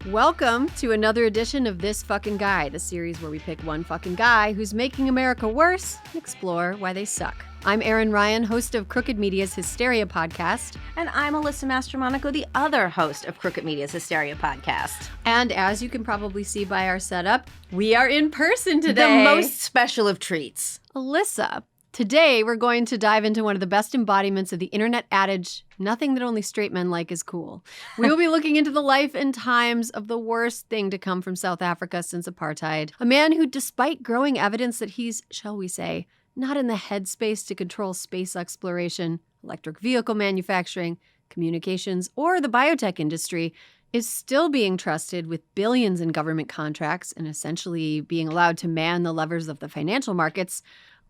Welcome to another edition of This Fucking Guy, the series where we pick one fucking guy who's making America worse and explore why they suck. I'm Erin Ryan, host of Crooked Media's Hysteria podcast. And I'm Alyssa Mastromonaco, the other host of Crooked Media's Hysteria podcast. And as you can probably see by our setup, we are in person today. The most special of treats. Alyssa, today we're going to dive into one of the best embodiments of the internet adage, nothing that only straight men like is cool. We will be looking into the life and times of the worst thing to come from South Africa since apartheid. A man who, despite growing evidence that he's, shall we say, not in the headspace to control space exploration, electric vehicle manufacturing, communications, or the biotech industry, is still being trusted with billions in government contracts and essentially being allowed to man the levers of the financial markets,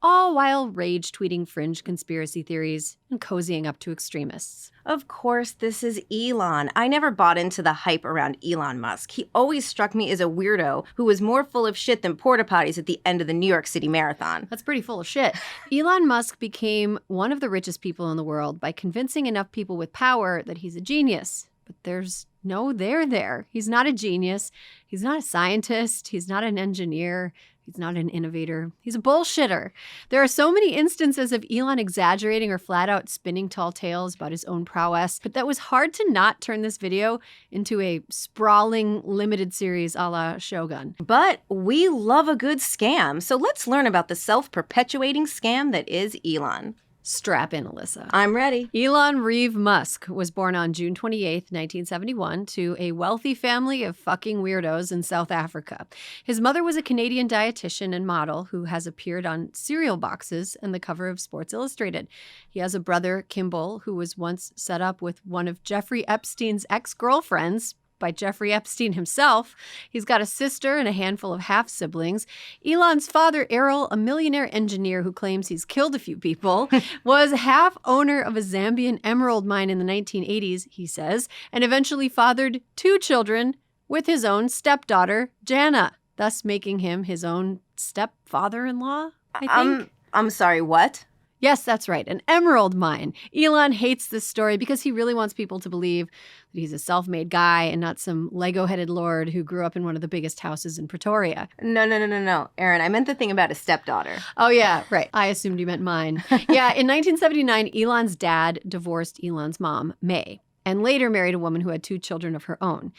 all while rage tweeting fringe conspiracy theories and cozying up to extremists. Of course, this is Elon. I never bought into the hype around Elon Musk. He always struck me as a weirdo who was more full of shit than porta potties at the end of the New York City Marathon. That's pretty full of shit. Elon Musk became one of the richest people in the world by convincing enough people with power that he's a genius. But there's no there there. He's not a genius. He's not a scientist. He's not an engineer. He's not an innovator. He's a bullshitter. There are so many instances of Elon exaggerating or flat out spinning tall tales about his own prowess, but that was hard to not turn this video into a sprawling limited series a la Shogun. But we love a good scam, so let's learn about the self-perpetuating scam that is Elon. Strap in, Alyssa. I'm ready. Elon Reeve Musk was born on June 28th, 1971, to a wealthy family of fucking weirdos in South Africa. His mother was a Canadian dietitian and model who has appeared on cereal boxes and the cover of Sports Illustrated. He has a brother, Kimball, who was once set up with one of Jeffrey Epstein's ex-girlfriends, by Jeffrey Epstein himself. He's got a sister and a handful of half-siblings. Elon's father, Errol, a millionaire engineer who claims he's killed a few people, was half owner of a Zambian emerald mine in the 1980s, he says, and eventually fathered 2 children with his own stepdaughter, Jana, thus making him his own stepfather-in-law, I think. I'm sorry, what? Yes, that's right. An emerald mine. Elon hates this story because he really wants people to believe that he's a self-made guy and not some Lego-headed lord who grew up in one of the biggest houses in Pretoria. No. Erin, I meant the thing about his stepdaughter. Oh, yeah, right. I assumed you meant mine. Yeah, in 1979, Elon's dad divorced Elon's mom, May, and later married a woman who had 2 children of her own.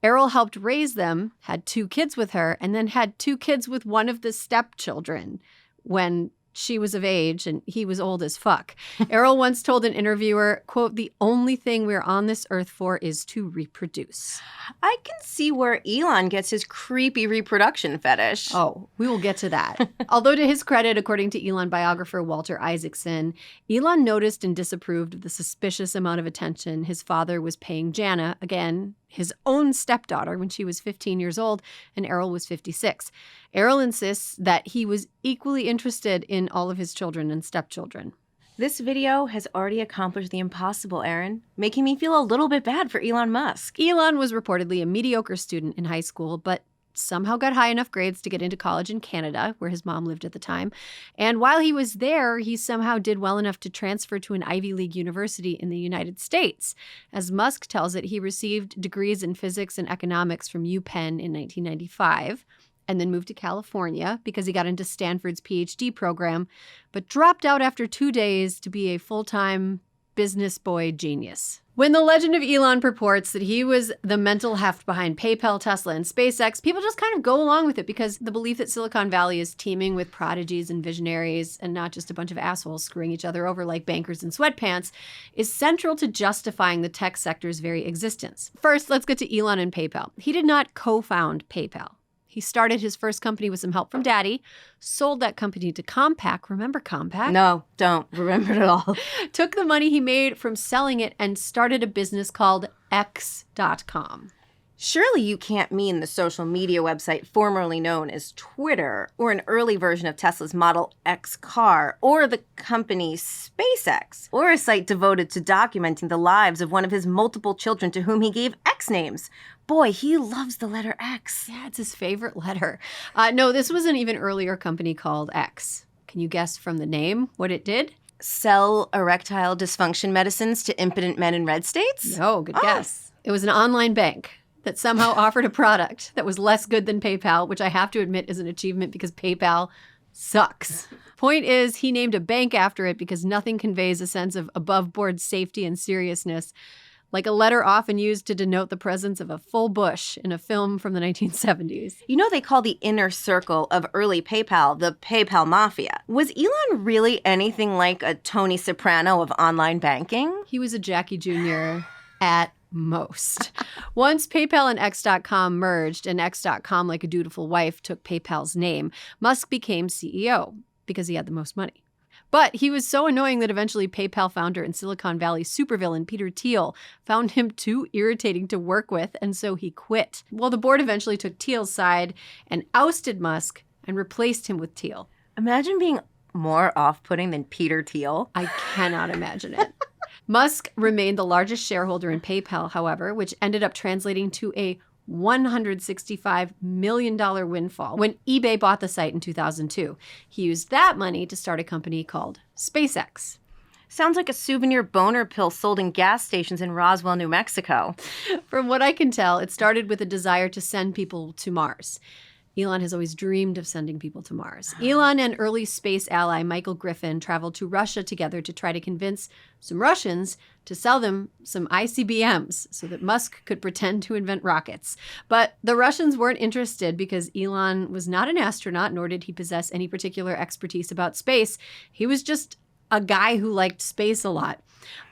Errol helped raise them, had 2 kids with her, and then had 2 kids with one of the stepchildren when she was of age and he was old as fuck. Errol once told an interviewer, quote, "The only thing we're on this earth for is to reproduce." I can see where Elon gets his creepy reproduction fetish. Oh, we will get to that. Although to his credit, according to Elon biographer Walter Isaacson, Elon noticed and disapproved of the suspicious amount of attention his father was paying Jana, again, his own stepdaughter, when she was 15 years old and Errol was 56. Errol insists that he was equally interested in all of his children and stepchildren. This video has already accomplished the impossible, Erin, making me feel a little bit bad for Elon Musk. Elon was reportedly a mediocre student in high school, but somehow got high enough grades to get into college in Canada, where his mom lived at the time. And while he was there, he somehow did well enough to transfer to an Ivy League university in the United States. As Musk tells it, he received degrees in physics and economics from UPenn in 1995. And then moved to California because he got into Stanford's PhD program, but dropped out after 2 days to be a full-time business boy genius. When the legend of Elon purports that he was the mental heft behind PayPal, Tesla, and SpaceX, people just kind of go along with it because the belief that Silicon Valley is teeming with prodigies and visionaries and not just a bunch of assholes screwing each other over like bankers in sweatpants is central to justifying the tech sector's very existence. First, let's get to Elon and PayPal. He did not co-found PayPal. He started his first company with some help from Daddy, sold that company to Compaq. Remember Compaq? No, don't remember it all. Took the money he made from selling it and started a business called X.com. Surely you can't mean the social media website formerly known as Twitter, or an early version of Tesla's Model X car, or the company SpaceX, or a site devoted to documenting the lives of one of his multiple children to whom he gave X names. Boy, he loves the letter X. Yeah, it's his favorite letter. No, this was an even earlier company called X. Can you guess from the name what it did? Sell erectile dysfunction medicines to impotent men in red states? No, good guess. It was an online bank. that somehow offered a product that was less good than PayPal, which I have to admit is an achievement because PayPal sucks. Point is, he named a bank after it because nothing conveys a sense of above-board safety and seriousness like a letter often used to denote the presence of a full bush in a film from the 1970s. You know, they call the inner circle of early PayPal the PayPal Mafia. Was Elon really anything like a Tony Soprano of online banking? He was a Jackie Jr. at most. Once PayPal and X.com merged and X.com, like a dutiful wife, took PayPal's name, Musk became CEO because he had the most money. But he was so annoying that eventually PayPal founder and Silicon Valley supervillain Peter Thiel found him too irritating to work with, and so he quit. Well, the board eventually took Thiel's side and ousted Musk and replaced him with Thiel. Imagine being more off-putting than Peter Thiel. I cannot imagine it. Musk remained the largest shareholder in PayPal, however, which ended up translating to a $165 million windfall when eBay bought the site in 2002. He used that money to start a company called SpaceX. Sounds like a souvenir boner pill sold in gas stations in Roswell, New Mexico. From what I can tell, it started with a desire to send people to Mars. Elon has always dreamed of sending people to Mars. Elon and early space ally Michael Griffin traveled to Russia together to try to convince some Russians to sell them some ICBMs so that Musk could pretend to invent rockets. But the Russians weren't interested because Elon was not an astronaut, nor did he possess any particular expertise about space. He was just a guy who liked space a lot.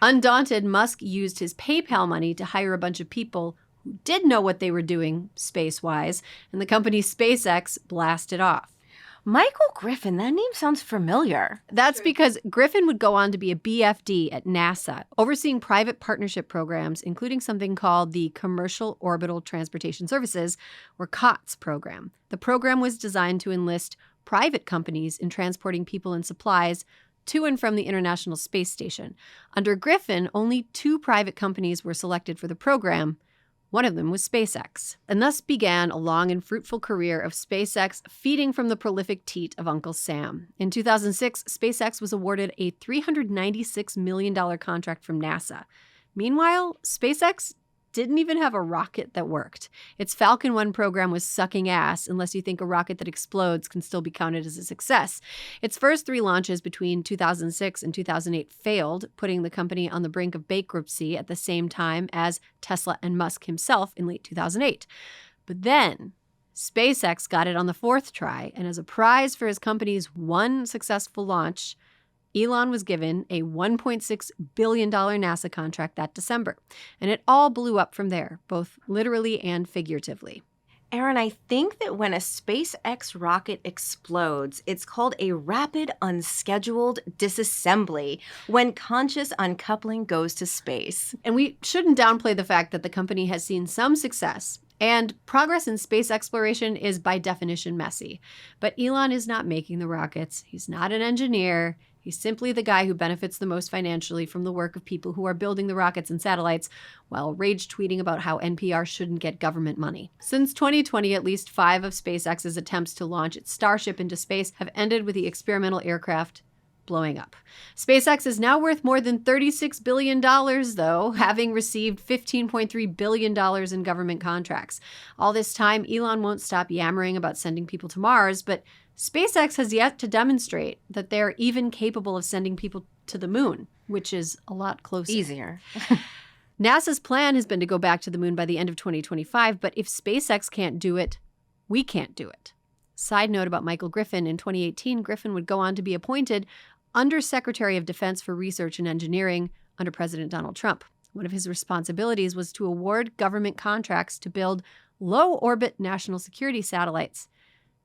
Undaunted, Musk used his PayPal money to hire a bunch of people who did know what they were doing space-wise, and the company SpaceX blasted off. Michael Griffin, that name sounds familiar. That's because Griffin would go on to be a BFD at NASA, overseeing private partnership programs, including something called the Commercial Orbital Transportation Services, or COTS program. The program was designed to enlist private companies in transporting people and supplies to and from the International Space Station. Under Griffin, only 2 private companies were selected for the program. One of them was SpaceX. And thus began a long and fruitful career of SpaceX feeding from the prolific teat of Uncle Sam. In 2006, SpaceX was awarded a $396 million contract from NASA. Meanwhile, SpaceX didn't even have a rocket that worked. Its Falcon 1 program was sucking ass, unless you think a rocket that explodes can still be counted as a success. Its first 3 launches between 2006 and 2008 failed, putting the company on the brink of bankruptcy at the same time as Tesla and Musk himself in late 2008. But then, SpaceX got it on the 4th try, and as a prize for his company's one successful launch, Elon was given a $1.6 billion NASA contract that December, and it all blew up from there, both literally and figuratively. Erin, I think that when a SpaceX rocket explodes, it's called a rapid unscheduled disassembly when conscious uncoupling goes to space. And we shouldn't downplay the fact that the company has seen some success, and progress in space exploration is by definition messy. But Elon is not making the rockets. He's not an engineer. He's simply the guy who benefits the most financially from the work of people who are building the rockets and satellites while rage tweeting about how NPR shouldn't get government money. Since 2020, at least 5 of SpaceX's attempts to launch its Starship into space have ended with the experimental aircraft blowing up. SpaceX is now worth more than $36 billion, though, having received $15.3 billion in government contracts. All this time, Elon won't stop yammering about sending people to Mars, but SpaceX has yet to demonstrate that they're even capable of sending people to the moon, which is a lot closer. Easier. NASA's plan has been to go back to the moon by the end of 2025, but if SpaceX can't do it, we can't do it. Side note about Michael Griffin, in 2018, Griffin would go on to be appointed Undersecretary of Defense for Research and Engineering under President Donald Trump. One of his responsibilities was to award government contracts to build low-orbit national security satellites.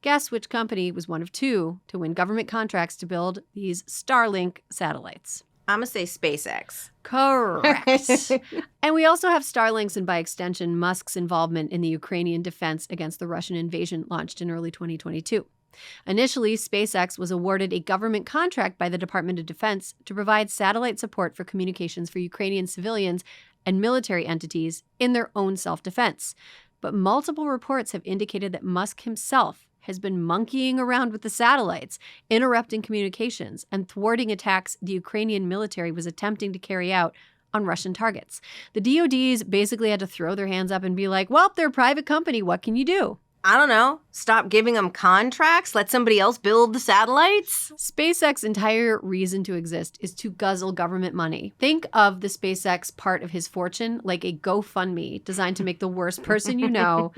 Guess which company was one of 2 to win government contracts to build these Starlink satellites? I'm going to say SpaceX. Correct. And we also have Starlink's and by extension Musk's involvement in the Ukrainian defense against the Russian invasion launched in early 2022. Initially, SpaceX was awarded a government contract by the Department of Defense to provide satellite support for communications for Ukrainian civilians and military entities in their own self-defense. But multiple reports have indicated that Musk himself has been monkeying around with the satellites, interrupting communications, and thwarting attacks the Ukrainian military was attempting to carry out on Russian targets. The DoDs basically had to throw their hands up and be like, well, they're a private company. What can you do? I don't know. Stop giving them contracts? Let somebody else build the satellites? SpaceX's entire reason to exist is to guzzle government money. Think of the SpaceX part of his fortune like a GoFundMe designed to make the worst person you know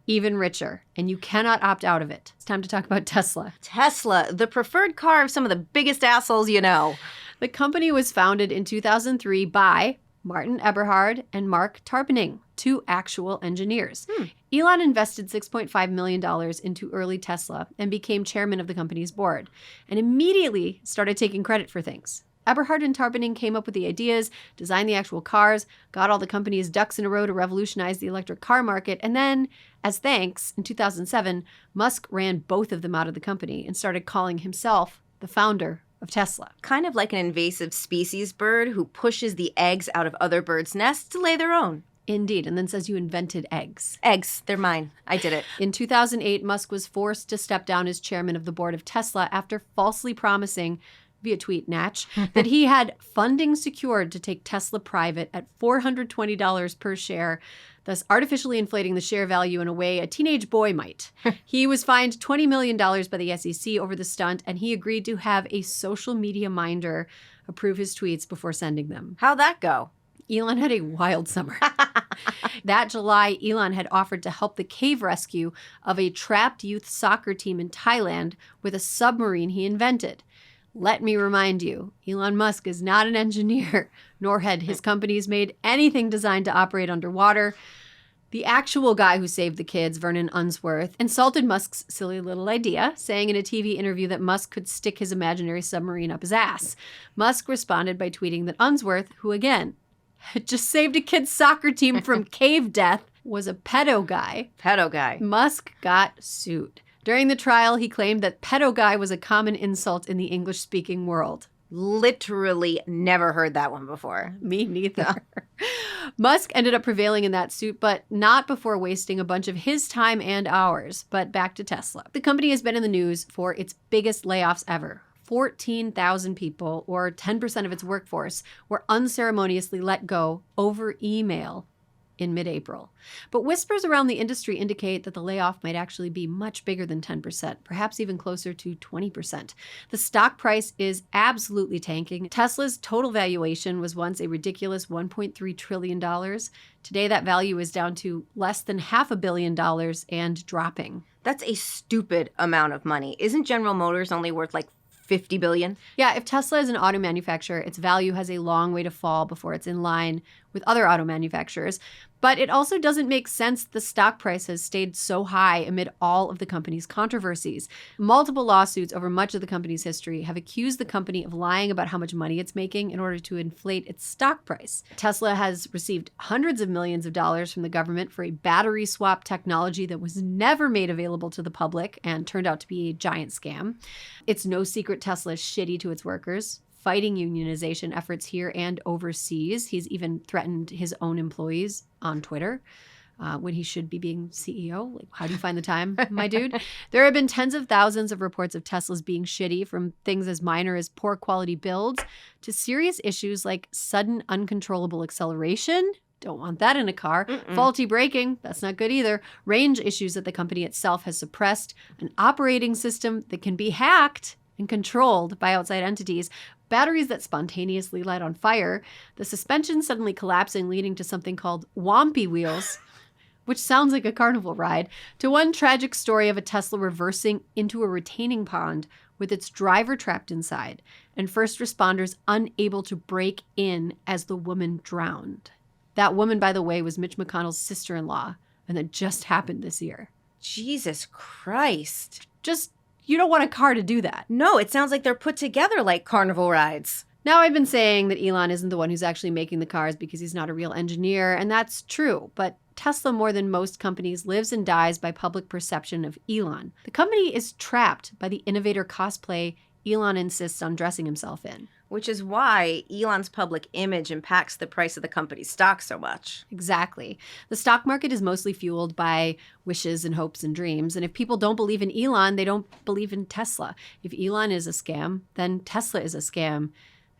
even richer, and you cannot opt out of it. It's time to talk about Tesla. Tesla, the preferred car of some of the biggest assholes you know. The company was founded in 2003 by Martin Eberhard and Mark Tarpenning, two actual engineers. Elon invested $6.5 million into early Tesla and became chairman of the company's board, and immediately started taking credit for things. Eberhard and Tarpenning came up with the ideas, designed the actual cars, got all the company's ducks in a row to revolutionize the electric car market, and then, as thanks, in 2007, Musk ran both of them out of the company and started calling himself the founder of Tesla. Kind of like an invasive species bird who pushes the eggs out of other birds' nests to lay their own. Indeed, and then says you invented eggs. Eggs, they're mine. I did it. In 2008, Musk was forced to step down as chairman of the board of Tesla after falsely promising, via tweet Natch, that he had funding secured to take Tesla private at $420 per share, thus artificially inflating the share value in a way a teenage boy might. He was fined $20 million by the SEC over the stunt, and he agreed to have a social media minder approve his tweets before sending them. How'd that go? Elon had a wild summer. That July, Elon had offered to help the cave rescue of a trapped youth soccer team in Thailand with a submarine he invented. Let me remind you, Elon Musk is not an engineer, nor had his companies made anything designed to operate underwater. The actual guy who saved the kids, Vernon Unsworth, insulted Musk's silly little idea, saying in a TV interview that Musk could stick his imaginary submarine up his ass. Musk responded by tweeting that Unsworth, who again had just saved a kid's soccer team from cave death, was a pedo guy. Pedo guy. Musk got sued. During the trial, he claimed that pedo guy was a common insult in the English-speaking world. Literally never heard that one before. Me neither. Musk ended up prevailing in that suit, but not before wasting a bunch of his time and ours. But back to Tesla. The company has been in the news for its biggest layoffs ever. 14,000 people, or 10% of its workforce, were unceremoniously let go over email in mid-April. But whispers around the industry indicate that the layoff might actually be much bigger than 10%, perhaps even closer to 20%. The stock price is absolutely tanking. Tesla's total valuation was once a ridiculous $1.3 trillion. Today, that value is down to less than $500 million and dropping. That's a stupid amount of money. Isn't General Motors only worth like 50 billion? Yeah, if Tesla is an auto manufacturer, its value has a long way to fall before it's in line with other auto manufacturers. But it also doesn't make sense the stock price has stayed so high amid all of the company's controversies. Multiple lawsuits over much of the company's history have accused the company of lying about how much money it's making in order to inflate its stock price. Tesla has received hundreds of millions of dollars from the government for a battery swap technology that was never made available to the public and turned out to be a giant scam. It's no secret Tesla is shitty to its workers, fighting unionization efforts here and overseas. He's even threatened his own employees on Twitter when he should be being CEO. Like, how do you find the time, my dude? There have been tens of thousands of reports of Teslas being shitty, from things as minor as poor quality builds to serious issues like sudden uncontrollable acceleration. Don't want that in a car. Faulty braking. That's not good either. Range issues that the company itself has suppressed. An operating system that can be hacked and controlled by outside entities. Batteries that spontaneously light on fire. The suspension suddenly collapsing, leading to something called Wompy Wheels, which sounds like a carnival ride, to one tragic story of a Tesla reversing into a retaining pond with its driver trapped inside, and first responders unable to break in as the woman drowned. That woman, by the way, was Mitch McConnell's sister-in-law, and that just happened this year. Jesus Christ. You don't want a car to do that. No, it sounds like they're put together like carnival rides. Now, I've been saying that Elon isn't the one who's actually making the cars because he's not a real engineer, and that's true. But Tesla, more than most companies, lives and dies by public perception of Elon. The company is trapped by the innovator cosplay Elon insists on dressing himself in. Which is why Elon's public image impacts the price of the company's stock so much. Exactly. The stock market is mostly fueled by wishes and hopes and dreams. And if people don't believe in Elon, they don't believe in Tesla. If Elon is a scam, then Tesla is a scam.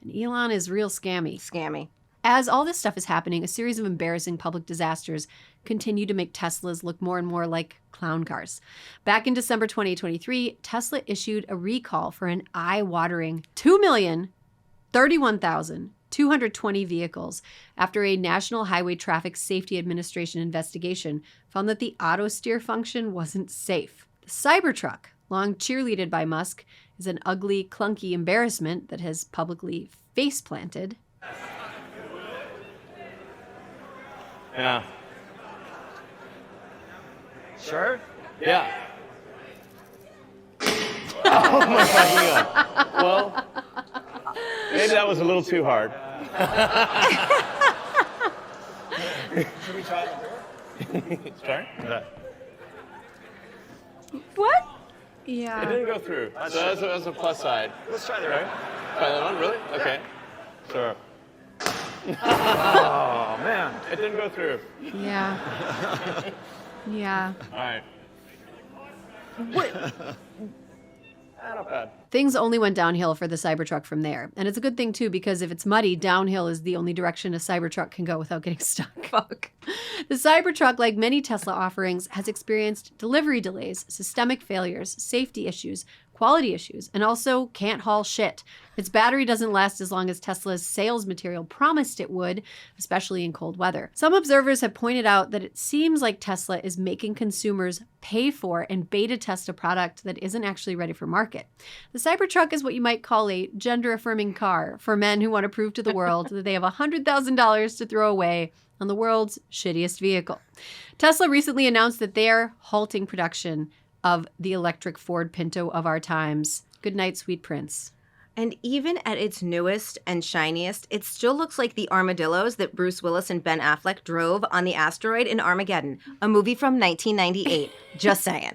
And Elon is real scammy. Scammy. As all this stuff is happening, a series of embarrassing public disasters continue to make Teslas look more and more like clown cars. Back in December 2023, Tesla issued a recall for an eye-watering 2,031,220 vehicles after a National Highway Traffic Safety Administration investigation found that the auto steer function wasn't safe. The Cybertruck, long cheerleaded by Musk, is an ugly, clunky embarrassment that has publicly face-planted. Yeah. Sure? Yeah. Oh my God. Well, maybe that was a little too hard. Should we try it? Sorry? What? Yeah. It didn't go through. So that's a plus side. Let's try the right. Try that one? Really? Okay. Sure. Oh, man. It didn't go through. Yeah. Yeah. All right. What? Not bad. Things only went downhill for the Cybertruck from there. And it's a good thing, too, because if it's muddy, downhill is the only direction a Cybertruck can go without getting stuck. Fuck. The Cybertruck, like many Tesla offerings, has experienced delivery delays, systemic failures, safety issues, quality issues, and also can't haul shit. Its battery doesn't last as long as Tesla's sales material promised it would, especially in cold weather. Some observers have pointed out that it seems like Tesla is making consumers pay for and beta test a product that isn't actually ready for market. The Cybertruck is what you might call a gender-affirming car for men who want to prove to the world that they have $100,000 to throw away on the world's shittiest vehicle. Tesla recently announced that they're halting production of the electric Ford Pinto of our times. Good night, sweet prince. And even at its newest and shiniest, it still looks like the armadillos that Bruce Willis and Ben Affleck drove on the asteroid in Armageddon, a movie from 1998. Just saying.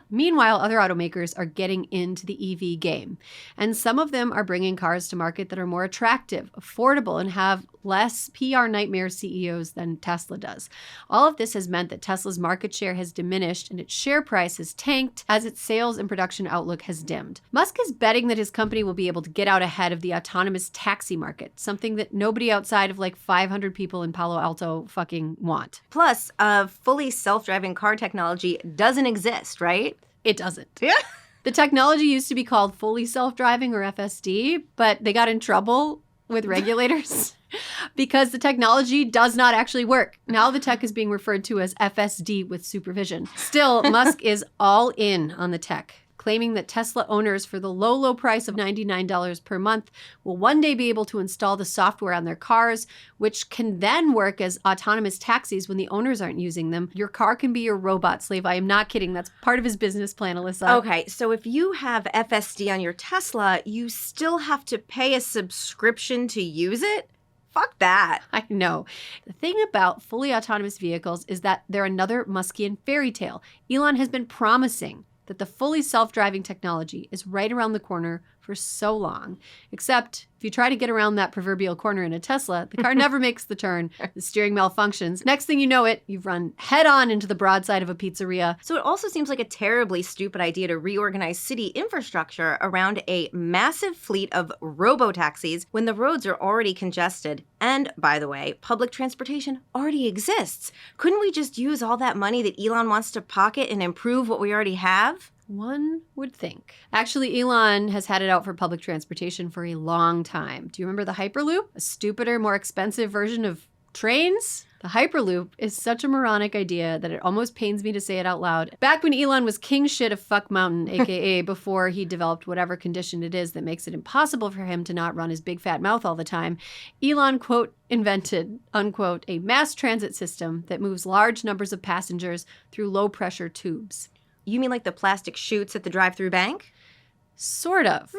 Meanwhile, other automakers are getting into the EV game, and some of them are bringing cars to market that are more attractive, affordable, and have less PR nightmare CEOs than Tesla does. All of this has meant that Tesla's market share has diminished and its share price has tanked as its sales and production outlook has dimmed. Musk is betting that his company will be able to get out ahead of the autonomous taxi market, something that nobody outside of like 500 people in Palo Alto fucking want. Plus, fully self-driving car technology doesn't exist, right? It doesn't. Yeah. The technology used to be called fully self-driving or FSD, but they got in trouble with regulators because the technology does not actually work. Now the tech is being referred to as FSD with supervision. Still, Musk is all in on the tech, claiming that Tesla owners for the low price of $99 per month will one day be able to install the software on their cars, which can then work as autonomous taxis when the owners aren't using them. Your car can be your robot slave. I am not kidding. That's part of his business plan, Alyssa. Okay, so if you have FSD on your Tesla, you still have to pay a subscription to use it? Fuck that. I know. The thing about fully autonomous vehicles is that they're another Muskian fairy tale. Elon has been promising that the fully self-driving technology is right around the corner for so long. Except if you try to get around that proverbial corner in a Tesla, the car never makes the turn, the steering malfunctions. Next thing you know it, you've run head on into the broadside of a pizzeria. So it also seems like a terribly stupid idea to reorganize city infrastructure around a massive fleet of robo-taxis when the roads are already congested. And, by the way, public transportation already exists. Couldn't we just use all that money that Elon wants to pocket and improve what we already have? One would think. Actually, Elon has had it out for public transportation for a long time. Do you remember the Hyperloop? A stupider, more expensive version of trains? The Hyperloop is such a moronic idea that it almost pains me to say it out loud. Back when Elon was king shit of fuck mountain, aka before he developed whatever condition it is that makes it impossible for him to not run his big fat mouth all the time, Elon, quote, invented, unquote, a mass transit system that moves large numbers of passengers through low pressure tubes. You mean like the plastic chutes at the drive-through bank? Sort of.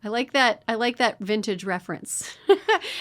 I like that vintage reference.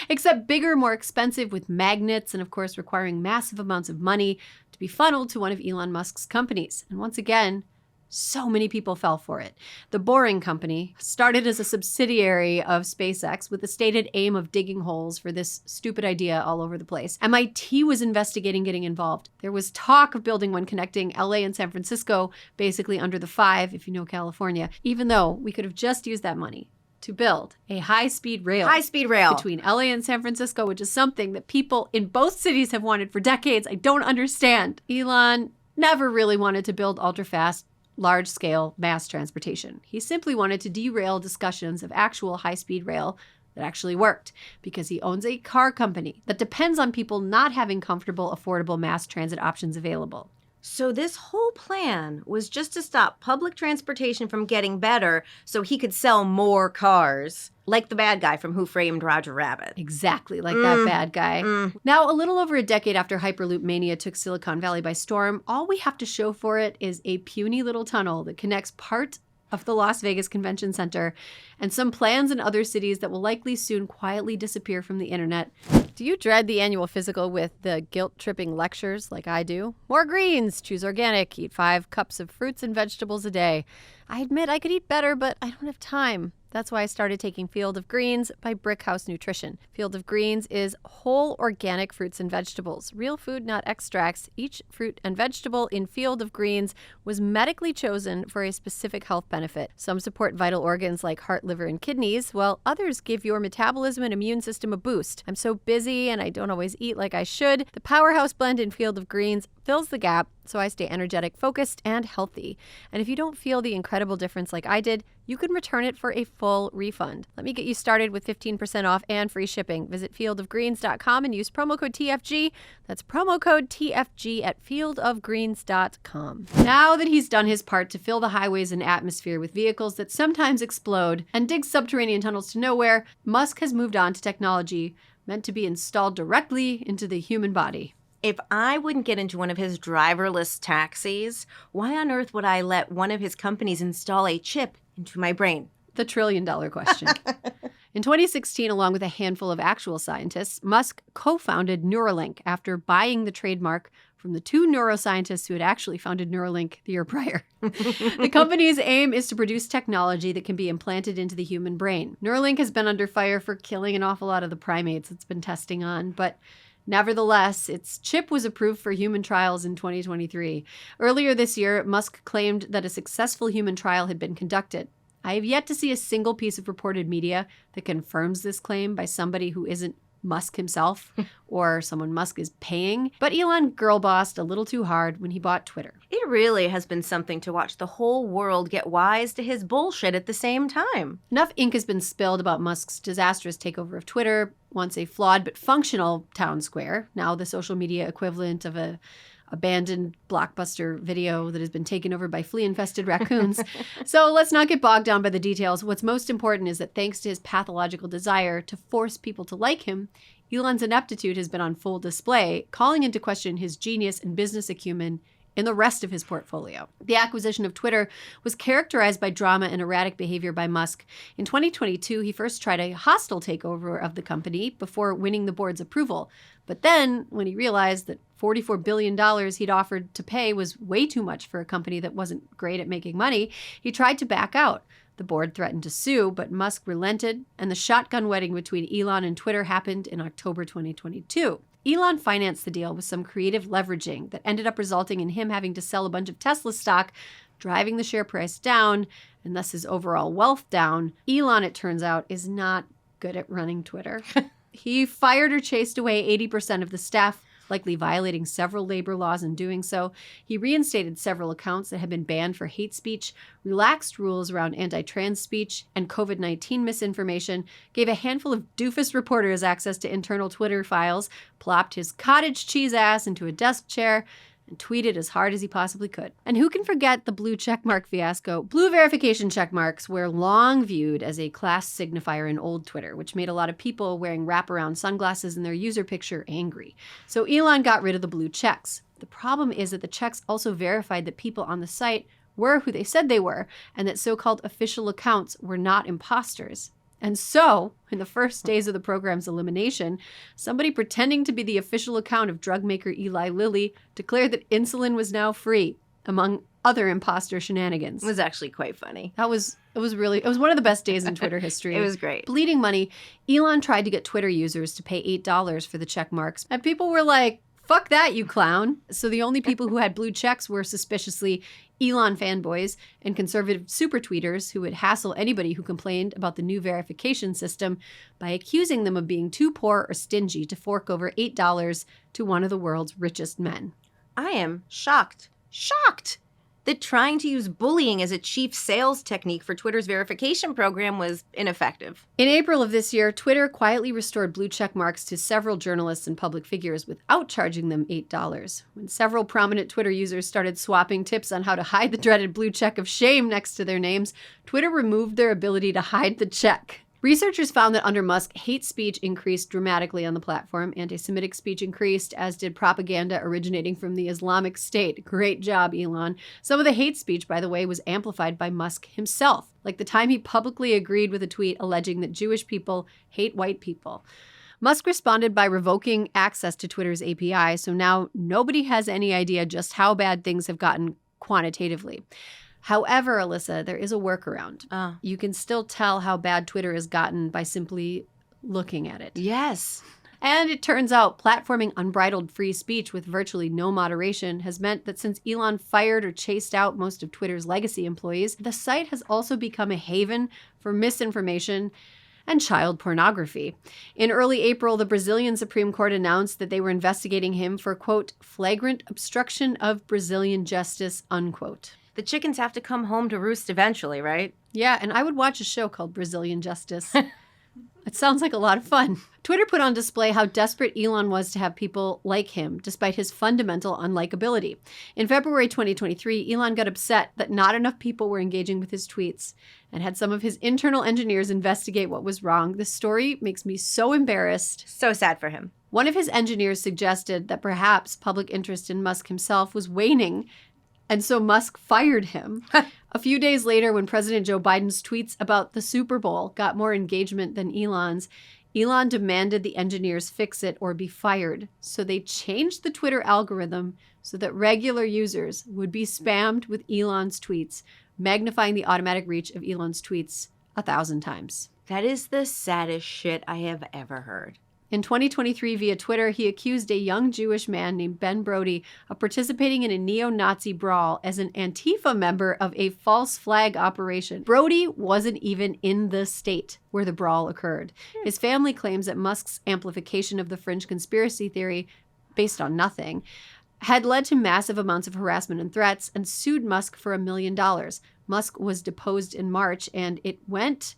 Except bigger, more expensive with magnets and of course requiring massive amounts of money to be funneled to one of Elon Musk's companies. And once again, so many people fell for it. The Boring Company started as a subsidiary of SpaceX with the stated aim of digging holes for this stupid idea all over the place. MIT was investigating getting involved. There was talk of building one connecting LA and San Francisco, basically under the 5, if you know California, even though we could have just used that money to build a high-speed rail. High-speed rail. Between LA and San Francisco, which is something that people in both cities have wanted for decades. I don't understand. Elon never really wanted to build ultra-fast, large-scale mass transportation. He simply wanted to derail discussions of actual high-speed rail that actually worked, because he owns a car company that depends on people not having comfortable, affordable mass transit options available. So this whole plan was just to stop public transportation from getting better so he could sell more cars, like the bad guy from Who Framed Roger Rabbit. Exactly like that bad guy. Now, a little over a decade after Hyperloop mania took Silicon Valley by storm, all we have to show for it is a puny little tunnel that connects part of the Las Vegas Convention Center and some plans in other cities that will likely soon quietly disappear from the internet. Do you dread the annual physical with the guilt-tripping lectures like I do? More greens, choose organic, eat 5 cups of fruits and vegetables a day. I admit I could eat better, but I don't have time. That's why I started taking Field of Greens by Brickhouse Nutrition. Field of Greens is whole organic fruits and vegetables, real food, not extracts. Each fruit and vegetable in Field of Greens was medically chosen for a specific health benefit. Some support vital organs like heart, liver, and kidneys, while others give your metabolism and immune system a boost. I'm so busy and I don't always eat like I should. The Powerhouse blend in Field of Greens fills the gap so I stay energetic, focused, and healthy. And if you don't feel the incredible difference like I did, you can return it for a full refund. Let me get you started with 15% off and free shipping. Visit fieldofgreens.com and use promo code TFG. That's promo code TFG at fieldofgreens.com. Now that he's done his part to fill the highways and atmosphere with vehicles that sometimes explode and dig subterranean tunnels to nowhere, Musk has moved on to technology meant to be installed directly into the human body. If I wouldn't get into one of his driverless taxis, why on earth would I let one of his companies install a chip into my brain? The trillion-dollar question. In 2016, along with a handful of actual scientists, Musk co-founded Neuralink after buying the trademark from the 2 neuroscientists who had actually founded Neuralink the year prior. The company's aim is to produce technology that can be implanted into the human brain. Neuralink has been under fire for killing an awful lot of the primates it's been testing on, but nevertheless, its chip was approved for human trials in 2023. Earlier this year, Musk claimed that a successful human trial had been conducted. I have yet to see a single piece of reported media that confirms this claim by somebody who isn't Musk himself or someone Musk is paying. But Elon girl-bossed a little too hard when he bought Twitter. It really has been something to watch the whole world get wise to his bullshit at the same time. Enough ink has been spilled about Musk's disastrous takeover of Twitter, once a flawed but functional town square, now the social media equivalent of a abandoned Blockbuster video that has been taken over by flea-infested raccoons. So let's not get bogged down by the details. What's most important is that thanks to his pathological desire to force people to like him, Elon's ineptitude has been on full display, calling into question his genius and business acumen in the rest of his portfolio. The acquisition of Twitter was characterized by drama and erratic behavior by Musk. In 2022, he first tried a hostile takeover of the company before winning the board's approval. But then, when he realized that $44 billion he'd offered to pay was way too much for a company that wasn't great at making money, he tried to back out. The board threatened to sue, but Musk relented, and the shotgun wedding between Elon and Twitter happened in October 2022. Elon financed the deal with some creative leveraging that ended up resulting in him having to sell a bunch of Tesla stock, driving the share price down, and thus his overall wealth down. Elon, it turns out, is not good at running Twitter. He fired or chased away 80% of the staff, likely violating several labor laws in doing so. He reinstated several accounts that had been banned for hate speech, relaxed rules around anti-trans speech and COVID-19 misinformation, gave a handful of doofus reporters access to internal Twitter files, plopped his cottage cheese ass into a desk chair, and tweeted as hard as he possibly could. And who can forget the blue checkmark fiasco? Blue verification checkmarks were long viewed as a class signifier in old Twitter, which made a lot of people wearing wraparound sunglasses in their user picture angry. So Elon got rid of the blue checks. The problem is that the checks also verified that people on the site were who they said they were, and that so-called official accounts were not imposters. And so, in the first days of the program's elimination, somebody pretending to be the official account of drug maker Eli Lilly declared that insulin was now free, among other imposter shenanigans. It was actually quite funny. It was one of the best days in Twitter history. It was great. Bleeding money, Elon tried to get Twitter users to pay $8 for the check marks, and people were like, Fuck that, you clown. So the only people who had blue checks were suspiciously Elon fanboys and conservative super tweeters who would hassle anybody who complained about the new verification system by accusing them of being too poor or stingy to fork over $8 to one of the world's richest men. I am shocked that trying to use bullying as a chief sales technique for Twitter's verification program was ineffective. In April of this year, Twitter quietly restored blue check marks to several journalists and public figures without charging them $8. When several prominent Twitter users started swapping tips on how to hide the dreaded blue check of shame next to their names, Twitter removed their ability to hide the check. Researchers found that under Musk, hate speech increased dramatically on the platform. Anti-Semitic speech increased, as did propaganda originating from the Islamic State. Great job, Elon. Some of the hate speech, by the way, was amplified by Musk himself, like the time he publicly agreed with a tweet alleging that Jewish people hate white people. Musk responded by revoking access to Twitter's API, so now nobody has any idea just how bad things have gotten quantitatively. However, Alyssa, there is a workaround. You can still tell how bad Twitter has gotten by simply looking at it. Yes. And it turns out platforming unbridled free speech with virtually no moderation has meant that since Elon fired or chased out most of Twitter's legacy employees, the site has also become a haven for misinformation and child pornography. In early April, the Brazilian Supreme Court announced that they were investigating him for, quote, flagrant obstruction of Brazilian justice, unquote. The chickens have to come home to roost eventually, right? Yeah, and I would watch a show called Brazilian Justice. It sounds like a lot of fun. Twitter put on display how desperate Elon was to have people like him, despite his fundamental unlikability. In February 2023, Elon got upset that not enough people were engaging with his tweets and had some of his internal engineers investigate what was wrong. This story makes me so embarrassed. So sad for him. One of his engineers suggested that perhaps public interest in Musk himself was waning, and so Musk fired him. A few days later, when President Joe Biden's tweets about the Super Bowl got more engagement than Elon's, Elon demanded the engineers fix it or be fired. So they changed the Twitter algorithm so that regular users would be spammed with Elon's tweets, magnifying the automatic reach of Elon's tweets 1,000 times. That is the saddest shit I have ever heard. In 2023, via Twitter, he accused a young Jewish man named Ben Brody of participating in a neo-Nazi brawl as an Antifa member of a false flag operation. Brody wasn't even in the state where the brawl occurred. His family claims that Musk's amplification of the fringe conspiracy theory, based on nothing, had led to massive amounts of harassment and threats, and sued Musk for $1 million. Musk was deposed in March, and it went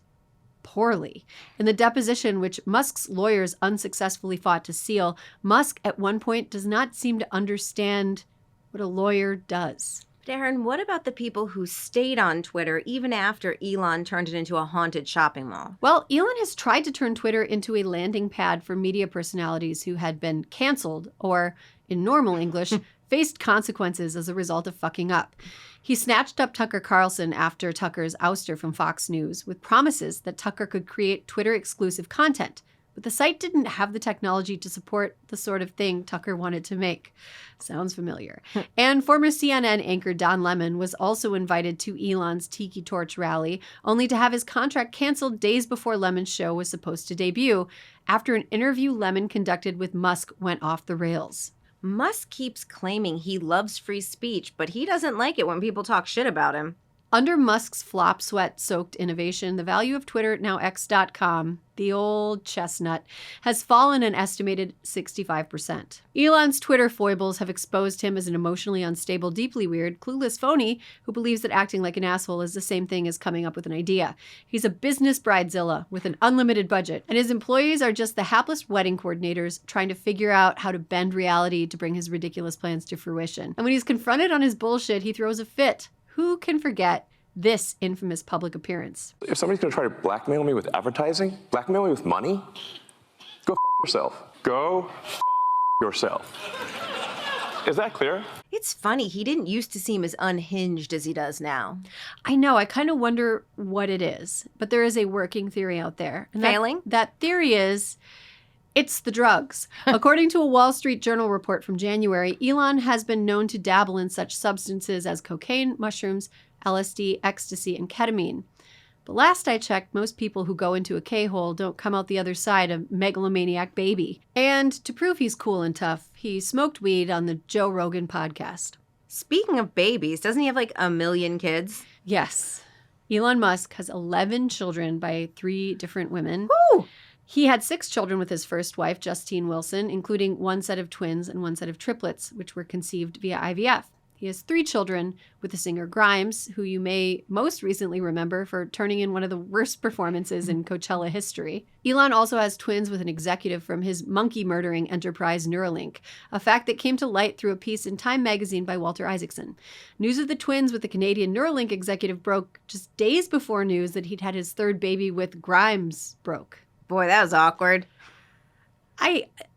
poorly. In the deposition, which Musk's lawyers unsuccessfully fought to seal, Musk at one point does not seem to understand what a lawyer does. But Aaron, what about the people who stayed on Twitter even after Elon turned it into a haunted shopping mall? Well, Elon has tried to turn Twitter into a landing pad for media personalities who had been canceled or, in normal English, faced consequences as a result of fucking up. He snatched up Tucker Carlson after Tucker's ouster from Fox News with promises that Tucker could create Twitter-exclusive content. But the site didn't have the technology to support the sort of thing Tucker wanted to make. Sounds familiar. And former CNN anchor Don Lemon was also invited to Elon's Tiki Torch rally, only to have his contract canceled days before Lemon's show was supposed to debut, after an interview Lemon conducted with Musk went off the rails. Musk keeps claiming he loves free speech, but he doesn't like it when people talk shit about him. Under Musk's flop sweat-soaked innovation, the value of Twitter, now X.com, the old chestnut, has fallen an estimated 65%. Elon's Twitter foibles have exposed him as an emotionally unstable, deeply weird, clueless phony who believes that acting like an asshole is the same thing as coming up with an idea. He's a business bridezilla with an unlimited budget, and his employees are just the hapless wedding coordinators trying to figure out how to bend reality to bring his ridiculous plans to fruition. And when he's confronted on his bullshit, he throws a fit. Who can forget this infamous public appearance? If somebody's going to try to blackmail me with advertising, blackmail me with money, go f yourself. Go f yourself. Is that clear? It's funny, he didn't used to seem as unhinged as he does now. I know, I kind of wonder what it is, but there is a working theory out there. And Failing? That theory is, it's the drugs. According to a Wall Street Journal report from January, Elon has been known to dabble in such substances as cocaine, mushrooms, LSD, ecstasy, and ketamine. But last I checked, most people who go into a K-hole don't come out the other side a megalomaniac baby. And to prove he's cool and tough, he smoked weed on the Joe Rogan podcast. Speaking of babies, doesn't he have like 1 million kids? Yes. Elon Musk has 11 children by 3 different women. Woo! He had 6 children with his first wife, Justine Wilson, including 1 set of twins and 1 set of triplets, which were conceived via IVF. He has 3 children with the singer Grimes, who you may most recently remember for turning in one of the worst performances in Coachella history. Elon also has twins with an executive from his monkey-murdering enterprise Neuralink, a fact that came to light through a piece in Time magazine by Walter Isaacson. News of the twins with the Canadian Neuralink executive broke just days before news that he'd had his 3rd baby with Grimes broke. Boy, that was awkward.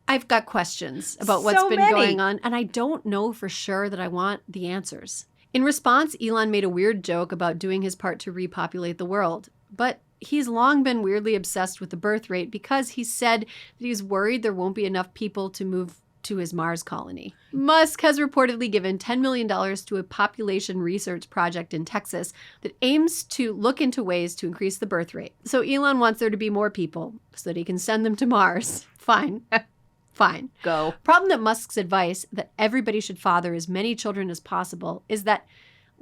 I've got questions about what's So been many. going on, and I don't know for sure that I want the answers. In response, Elon made a weird joke about doing his part to repopulate the world. But he's long been weirdly obsessed with the birth rate because he said that he's worried there won't be enough people to move to his Mars colony. Musk has reportedly given $10 million to a population research project in Texas that aims to look into ways to increase the birth rate. So Elon wants there to be more people so that he can send them to Mars. Fine. Fine. Go. Problem that Musk's advice that everybody should father as many children as possible is that,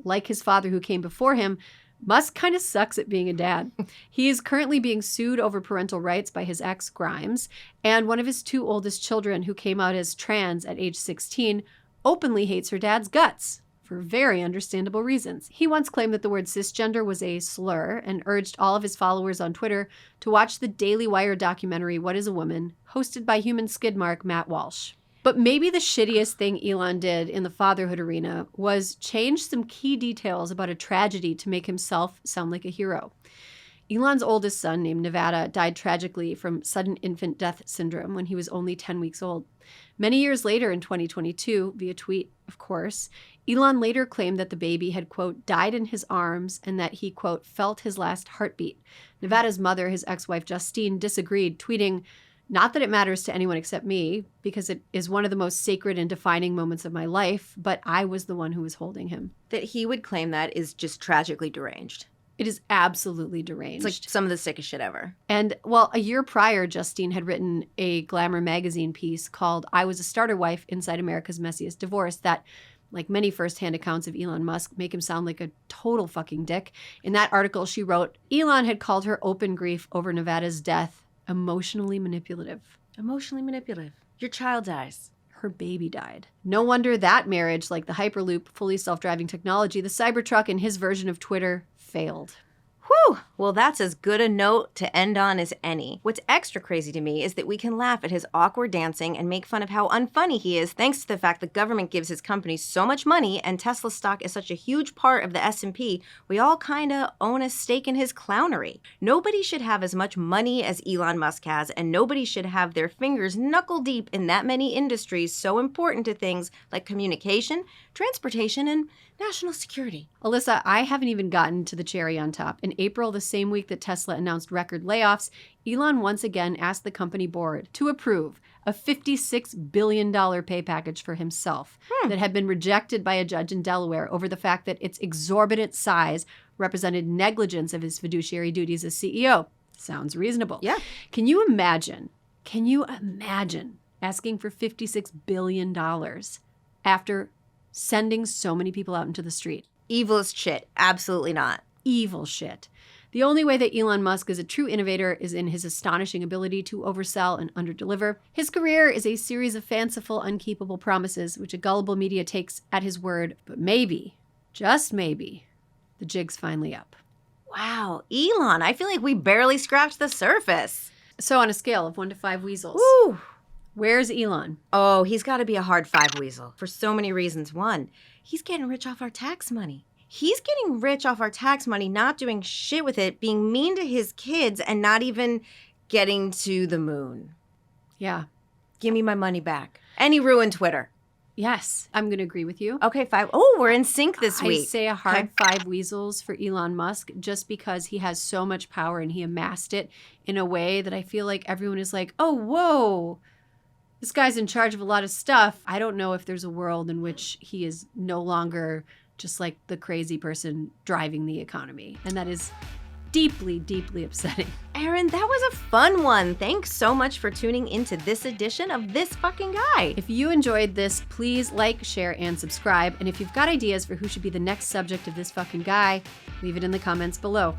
like his father who came before him, Musk kind of sucks at being a dad. He is currently being sued over parental rights by his ex, Grimes, and one of his 2 oldest children, who came out as trans at age 16, openly hates her dad's guts for very understandable reasons. He once claimed that the word cisgender was a slur and urged all of his followers on Twitter to watch the Daily Wire documentary What is a Woman, hosted by human skidmark Matt Walsh. But maybe the shittiest thing Elon did in the fatherhood arena was change some key details about a tragedy to make himself sound like a hero. Elon's oldest son, named Nevada, died tragically from sudden infant death syndrome when he was only 10 weeks old. Many years later in 2022, via tweet, of course, Elon later claimed that the baby had, quote, died in his arms and that he, quote, felt his last heartbeat. Nevada's mother, his ex-wife Justine, disagreed, tweeting, "Not that it matters to anyone except me, because it is one of the most sacred and defining moments of my life, but I was the one who was holding him." That he would claim that is just tragically deranged. It is absolutely deranged. It's like some of the sickest shit ever. And, well, a year prior, Justine had written a Glamour magazine piece called I Was a Starter Wife Inside America's Messiest Divorce that, like many firsthand accounts of Elon Musk, make him sound like a total fucking dick. In that article, she wrote, Elon had called her open grief over Nevada's death emotionally manipulative. Emotionally manipulative. Your child dies. Her baby died. No wonder that marriage, like the Hyperloop, fully self-driving technology, the Cybertruck, and his version of Twitter, failed. Whew! Well, that's as good a note to end on as any. What's extra crazy to me is that we can laugh at his awkward dancing and make fun of how unfunny he is thanks to the fact the government gives his company so much money and Tesla stock is such a huge part of the S&P, we all kinda own a stake in his clownery. Nobody should have as much money as Elon Musk has, and nobody should have their fingers knuckle deep in that many industries so important to things like communication, transportation, and national security. Alyssa, I haven't even gotten to the cherry on top. In April, the same week that Tesla announced record layoffs, Elon once again asked the company board to approve a $56 billion pay package for himself that had been rejected by a judge in Delaware over the fact that its exorbitant size represented negligence of his fiduciary duties as CEO. Sounds reasonable. Yeah. Can you imagine asking for $56 billion after sending so many people out into the street? Evilest shit. Absolutely not. Evil shit. The only way that Elon Musk is a true innovator is in his astonishing ability to oversell and underdeliver. His career is a series of fanciful, unkeepable promises, which a gullible media takes at his word. But maybe, just maybe, the jig's finally up. Wow, Elon, I feel like we barely scratched the surface. So on a scale of 1 to 5 weasels, Woo! where's Elon? Oh, he's got to be a hard 5 weasel for so many reasons. One, he's getting rich off our tax money. He's getting rich off our tax money, not doing shit with it, being mean to his kids, and not even getting to the moon. Yeah. Give me my money back. And he ruined Twitter. Yes, I'm going to agree with you. Okay, 5. Oh, we're in sync this week. I say a hard Okay. 5 weasels for Elon Musk just because he has so much power and he amassed it in a way that I feel like everyone is like, oh, whoa, this guy's in charge of a lot of stuff. I don't know if there's a world in which he is no longer just like the crazy person driving the economy. And that is deeply, deeply upsetting. Erin, that was a fun one. Thanks so much for tuning into this edition of This Fucking Guy. If you enjoyed this, please like, share, and subscribe. And if you've got ideas for who should be the next subject of This Fucking Guy, leave it in the comments below.